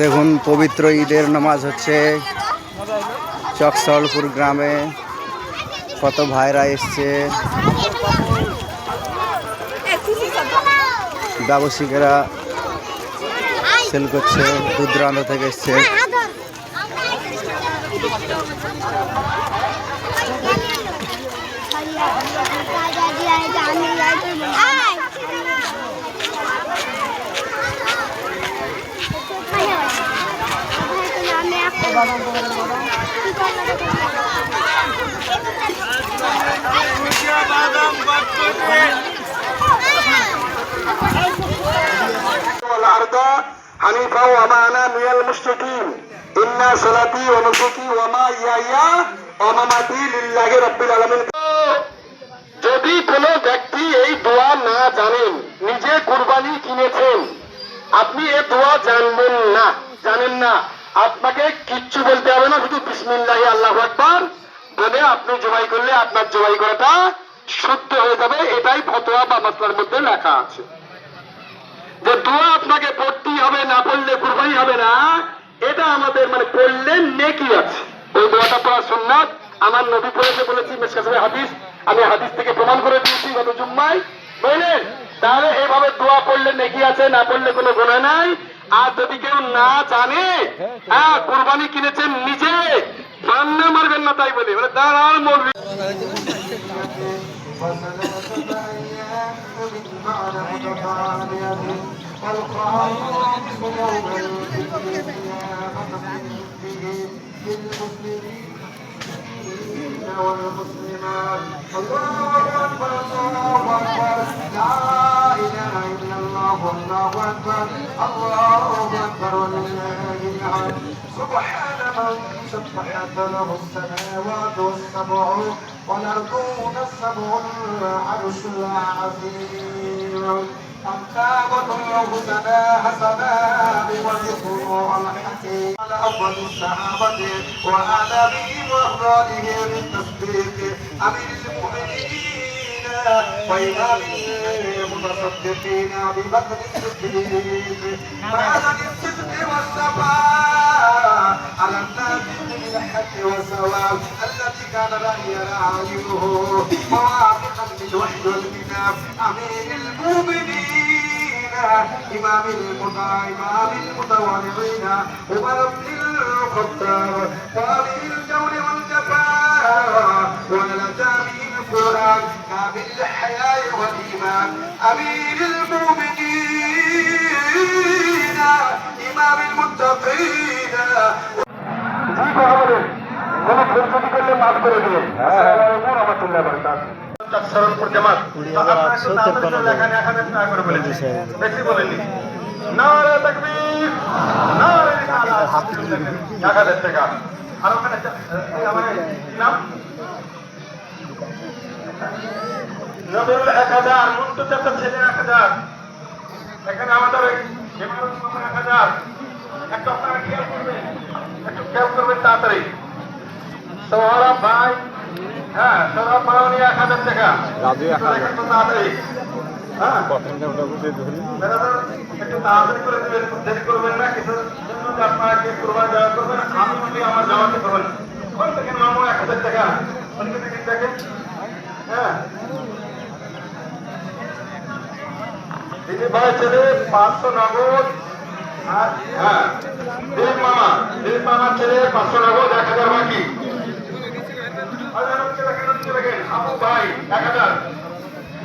দেখুন পবিত্র ঈদের নামাজ হচ্ছে চকসলপুর গ্রামে। কত ভাইরা এসছে, ব্যবসায়ীরা সেল করছে, দূর দূরান্ত থেকে এসছে। হানিফা ওয়া মা আনা মিনাল মুশরিকিন ইন্না সালাতি ওয়া নুসুকি ওয়া মাহইয়ায়া ওয়া মামাতি লিল্লাহি রাব্বিল আলামিন। যদি কোনো ব্যক্তি এই দোয়া না জানেন, নিজে কুরবানি কিনেছেন, আপনি এই দোয়া জানেন না, আপনাকে কিচ্ছু বলতে হবে না, শুধু বিসমিল্লাহি আল্লাহু আকবার বলে আপনি জবাই করলে আপনার জবাই করাটা শুদ্ধ হয়ে যাবে। এটাই ফতোয়া বা মাসলার মধ্যে লেখা আছে যে দোয়া আপনাকে পড়তেই হবে, না পড়লে কুরবানি হবে না। এটা আমাদের পড়লে নেকি আছে। ওই দোয়াটা পড়া সুন্নাত, আমার নবী পড়েছে বলেছি মিশকাতুল হাদিস, আমি হাদিস থেকে প্রমাণ করে দিয়েছি গত জুম্মায়, বুঝলেন? তাহলে এইভাবে দোয়া পড়লে নেকি আছে, না পড়লে কোনো গুনাহ নাই। আর যদি কেউ না জানে, কুরবানি কিনেছেন নিজে, রান্না মারবেন না তাই বলে দাঁড়ান মরবি। والمسلمات الله أكبر الله أكبر لا إله إلا الله والله أكبر الله أكبر ولله الحمد سبحان من سبحت له السماوات السبع والأرضون السبع العرش العظيم أمتاغة الحسنى حسنا وذكر الحكيم على أول الصحابة وآدابهم وأفضالهم بالتصديق أمير المؤمنين وإمام المتصدقين أبي بكر الصديق معدن الصدق والصفاء على الناس بالحق والثواب الذي كان رأي رعايته موافقا للوحي والكتاب أمير المؤمنين إمام المتواضعين عمر بن الخطاب قاضي الجور والجفاء ولتابع القرآن كامل الحياء والإيمان أمير المؤمنين إمام المتقين কোনো ক্ষতি করলে মাফ করে দিন। আসসালামু আলাইকুম ওয়া রাহমাতুল্লাহি ওয়া বারাকাতুহু। চকসলপুর জামাত বেশি বলেনি। নারে তাকবীর, নারে রিসালাত। 1000 টাকা। আর ওখানে আমার নাম নবীর 1000, মুন্টু চাচা ছেলে 1000। এখানে আমাদের ইমারত 1000। একটু আপনারা খেয়াল করবেন, তাড়াতাড়ি। সৌরভ ভাই, সৌরভ ভাই 1000 টাকা। একটু তাড়াতাড়ি, একটু তাড়াতাড়ি করে দেবেন, দেরি করবেন না। কিছু আপনারা কি কুরবানি দেওয়া করবেন, আমি আমার জামাতে করবেন। কোন থেকে মামু 1000 টাকা দেখেন। দিদি ভাই ছেলে 500 নগদ। দিলীপ মামার ছেলে 500 নগদ, 1000 বাকি। আবু ভাই 1000,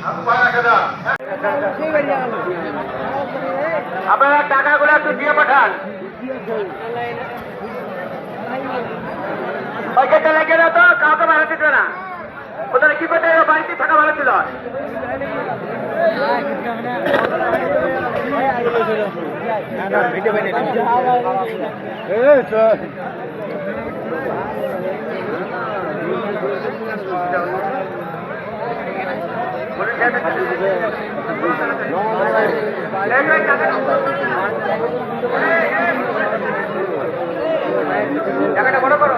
আবু ভাই 1000। আপনারা টাকাগুলো একটু দিয়ে পাঠান। পয়সাটা লেগে তো কাউকে ভালো দিত না। ওদের কি করতে বাড়িতে থাকা ভালো ছিল। টাকাটা বড় করো।